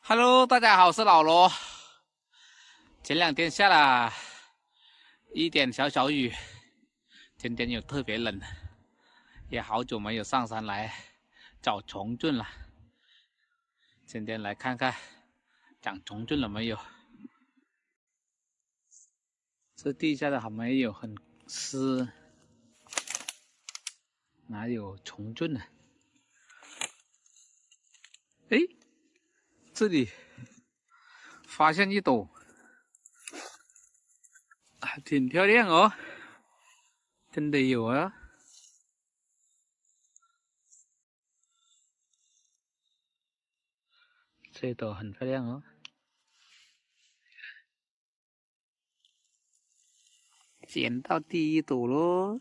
Hello，大家好，我是老罗。前两天下了一点小小雨，今天又特别冷，也好久没有上山来找虫菌了。今天来看看长虫菌了没有。这地下的还没有很湿，哪有虫菌呢？哎，这里发现一朵，挺漂亮哦，真的有啊。这朵很漂亮哦，捡到第一朵咯。